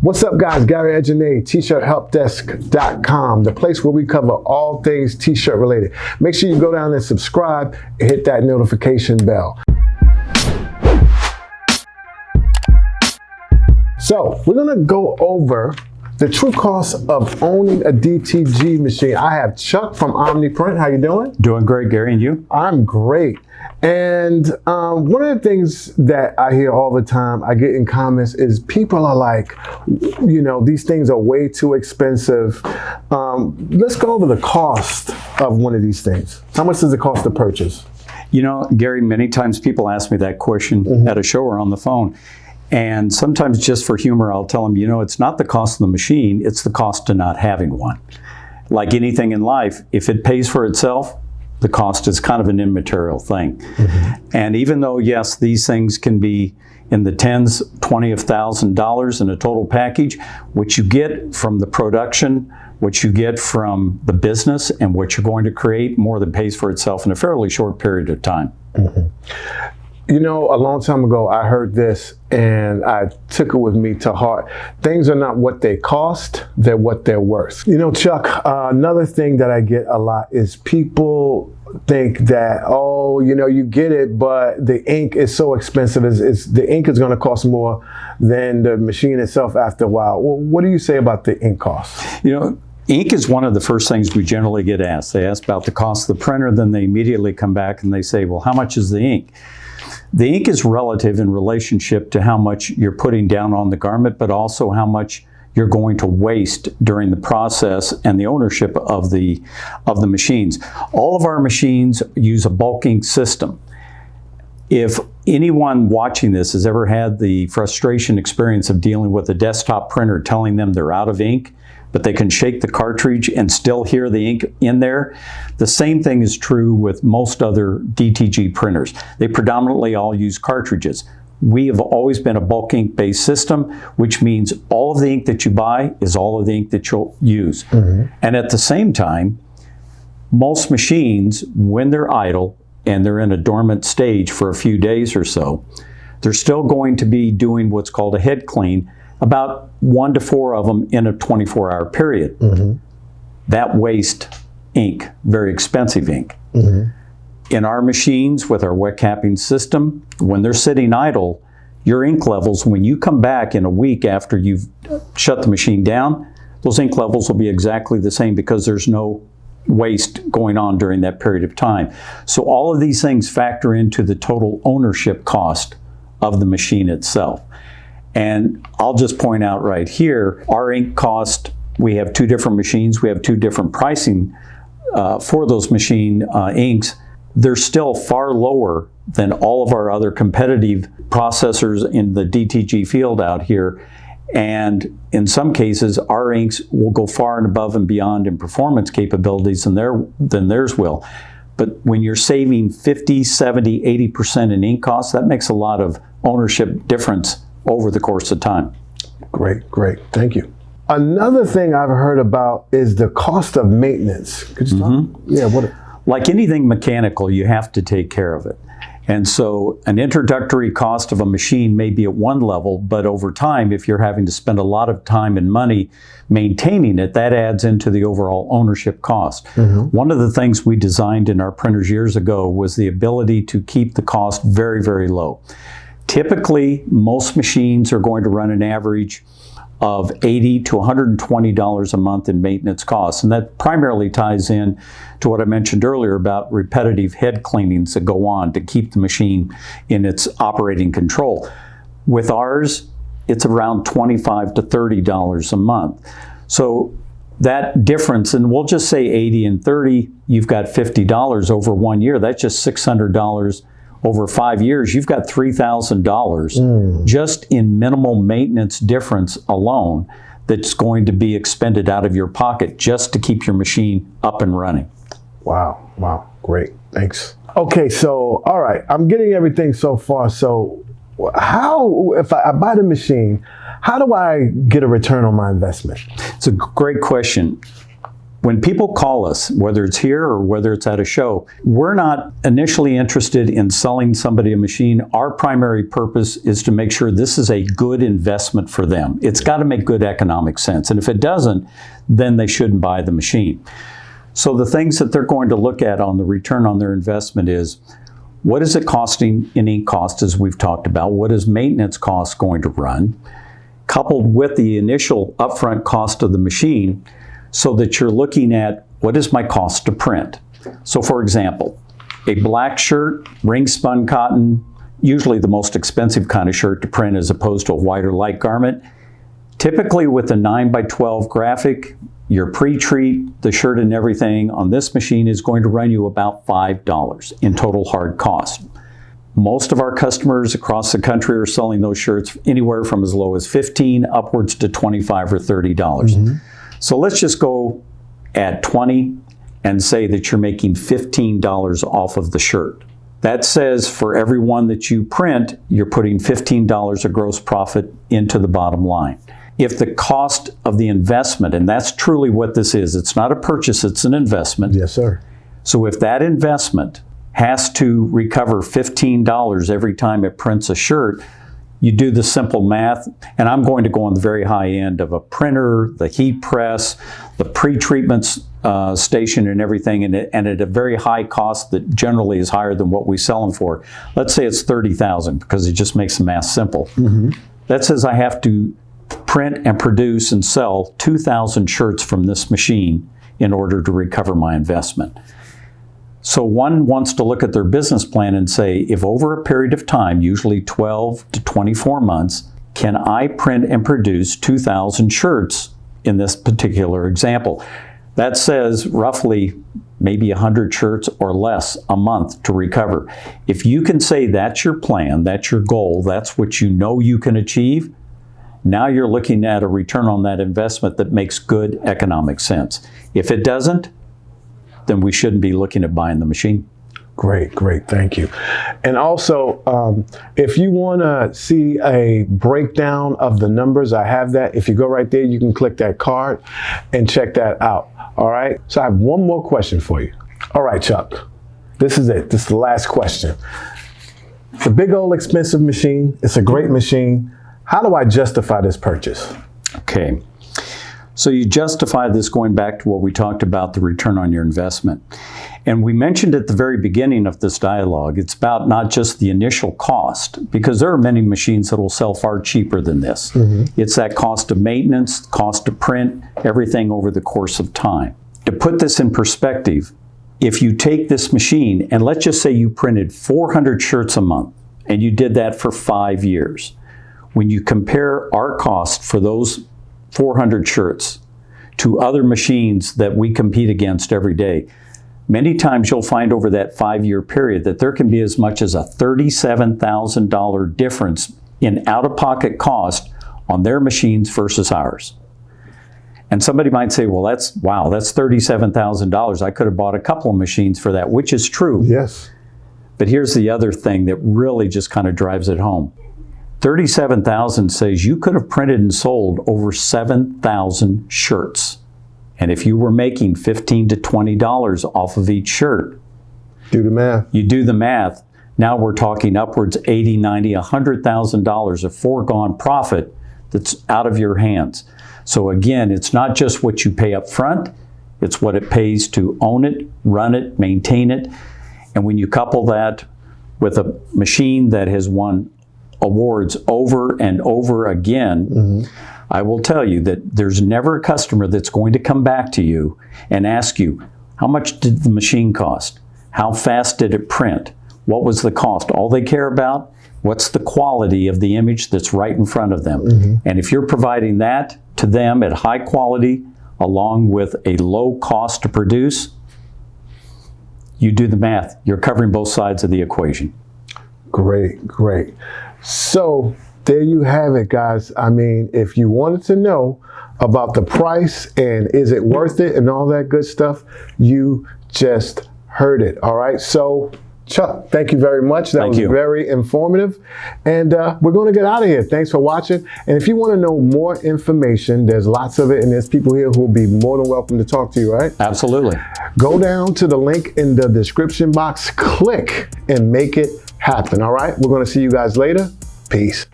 What's up, guys? Gary Ajené, t-shirthelpdesk.com, the place where we cover all things t-shirt related. Make sure you go down and subscribe and hit that notification bell. So we're gonna go over the true cost of owning a DTG machine. I have Chuck from Omniprint. How you doing? Doing great, Gary, and you? I'm great. And one of the things that I hear all the time, I get in comments, is people are like, you know, these things are way too expensive. Let's go over the cost of one of these things. How much does it cost to purchase? You know, Gary, many times people ask me that question at a show or on the phone. And sometimes just for humor, I'll tell them, you know, it's not the cost of the machine, it's the cost of not having one. Like anything in life, if it pays for itself, the cost is kind of an immaterial thing. And even though, yes, these things can be in the tens, $20,000 in a total package, what you get from the production, what you get from the business, and what you're going to create more than pays for itself in a fairly short period of time. You know, a long time ago, I heard this and I took it with me to heart. Things are not what they cost, they're what they're worth. You know, Chuck, another thing that I get a lot is people think that, oh, you know, you get it, but the ink is so expensive. The ink is going to cost more than the machine itself after a while. Well, what do you say about the ink cost? You know, ink is one of the first things we generally get asked. They ask about the cost of the printer, then they immediately come back and they say, well, how much is the ink? The ink is relative in relationship to how much you're putting down on the garment, but also how much you're going to waste during the process and the ownership of the machines. All of our machines use a bulk ink system. If anyone watching this has ever had the frustration experience of dealing with a desktop printer telling them they're out of ink, but they can shake the cartridge and still hear the ink in there, the same thing is true with most other DTG printers. They predominantly all use cartridges. We have always been a bulk ink based system, which means all of the ink that you buy is all of the ink that you'll use. And at the same time, most machines, when they're idle and they're in a dormant stage for a few days or so, they're still going to be doing what's called a head clean, about 1 to 4 of them in a 24-hour period. That waste ink, very expensive ink. In our machines with our wet capping system, when they're sitting idle, your ink levels, when you come back in a week after you've shut the machine down, those ink levels will be exactly the same because there's no waste going on during that period of time. So all of these things factor into the total ownership cost of the machine itself. And I'll just point out right here, our ink cost, we have 2 different machines, we have 2 different pricing for those machine inks. They're still far lower than all of our other competitive processors in the DTG field out here. And in some cases, our inks will go far and above and beyond in performance capabilities than theirs will. But when you're saving 50, 70, 80% in ink costs, that makes a lot of ownership difference over the course of time. Great, great. Thank you. Another thing I've heard about is the cost of maintenance. Could you talk? Yeah, what? Like anything mechanical, you have to take care of it. And so an introductory cost of a machine may be at one level, but over time, if you're having to spend a lot of time and money maintaining it, that adds into the overall ownership cost. One of the things we designed in our printers years ago was the ability to keep the cost very, very low. Typically, most machines are going to run an average of $80 to $120 a month in maintenance costs. And that primarily ties in to what I mentioned earlier about repetitive head cleanings that go on to keep the machine in its operating control. With ours, it's around $25 to $30 a month. So that difference, and we'll just say 80 and 30, you've got $50 over 1 year. That's just $600 over 5 years. You've got $3,000 just in minimal maintenance difference alone that's going to be expended out of your pocket just to keep your machine up and running. Wow, wow, great, thanks. Okay, so, all right, I'm getting everything so far. So how, if I buy the machine, how do I get a return on my investment? It's a great question. When people call us, whether it's here or whether it's at a show, we're not initially interested in selling somebody a machine. Our primary purpose is to make sure this is a good investment for them. It's got to make good economic sense. And if it doesn't, then they shouldn't buy the machine. So the things that they're going to look at on the return on their investment is, what is it costing in ink cost, as we've talked about? What is maintenance cost going to run? Coupled with the initial upfront cost of the machine, so that you're looking at, what is my cost to print? So for example, a black shirt, ring spun cotton, usually the most expensive kind of shirt to print as opposed to a white or light garment. Typically with a 9x12 graphic, your pre-treat, the shirt and everything on this machine is going to run you about $5 in total hard cost. Most of our customers across the country are selling those shirts anywhere from as low as $15 upwards to $25 or $30. Mm-hmm. So let's just go at 20 and say that you're making $15 off of the shirt. That says for every one that you print, you're putting $15 of gross profit into the bottom line. If the cost of the investment, and that's truly what this is, it's not a purchase, it's an investment. Yes, sir. So if that investment has to recover $15 every time it prints a shirt, you do the simple math, and I'm going to go on the very high end of a printer, the heat press, the pre-treatment station and everything, and at a very high cost that generally is higher than what we sell them for. Let's say it's $30,000 because it just makes the math simple. Mm-hmm. That says I have to print and produce and sell 2,000 shirts from this machine in order to recover my investment. So one wants to look at their business plan and say, if over a period of time, usually 12 to 24 months, can I print and produce 2,000 shirts in this particular example? That says roughly maybe 100 shirts or less a month to recover. If you can say that's your plan, that's your goal, that's what you know you can achieve, now you're looking at a return on that investment that makes good economic sense. If it doesn't, then we shouldn't be looking at buying the machine. Great, thank you. And also, if you want to see a breakdown of the numbers, I have that. If you go right there, you can click that card and check that out. All right. So I have one more question for you. All right, Chuck, this is it. This is the last question. It's a big old expensive machine. It's a great machine. How do I justify this purchase? Okay. So you justify this going back to what we talked about, the return on your investment. And we mentioned at the very beginning of this dialogue, it's about not just the initial cost, because there are many machines that will sell far cheaper than this. Mm-hmm. It's that cost of maintenance, cost to print, everything over the course of time. To put this in perspective, if you take this machine and let's just say you printed 400 shirts a month and you did that for 5 years, when you compare our cost for those 400 shirts to other machines that we compete against every day, many times you'll find over that 5-year period that there can be as much as a $37,000 difference in out-of-pocket cost on their machines versus ours. And somebody might say, well, that's $37,000. I could have bought a couple of machines for that, which is true. Yes. But here's the other thing that really just kind of drives it home. 37,000 says you could have printed and sold over 7,000 shirts. And if you were making $15 to $20 off of each shirt, do the math. You do the math. Now we're talking upwards $80, $90, $100,000 of foregone profit that's out of your hands. So again, it's not just what you pay up front, it's what it pays to own it, run it, maintain it. And when you couple that with a machine that has won awards over and over again, mm-hmm. I will tell you that there's never a customer that's going to come back to you and ask you, how much did the machine cost? How fast did it print? What was the cost? All they care about, what's the quality of the image that's right in front of them? Mm-hmm. And if you're providing that to them at high quality, along with a low cost to produce, you do the math. You're covering both sides of the equation. Great. So there you have it, guys. I mean, if you wanted to know about the price and is it worth it and all that good stuff, you just heard it. All right. So Chuck, thank you very much. That was you. very informative. And we're going to get out of here. Thanks for watching. And if you want to know more information, there's lots of it. And there's people here who will be more than welcome to talk to you, right? Absolutely. Go down to the link in the description box, click, and make it happen. All right? We're going to see you guys later. Peace.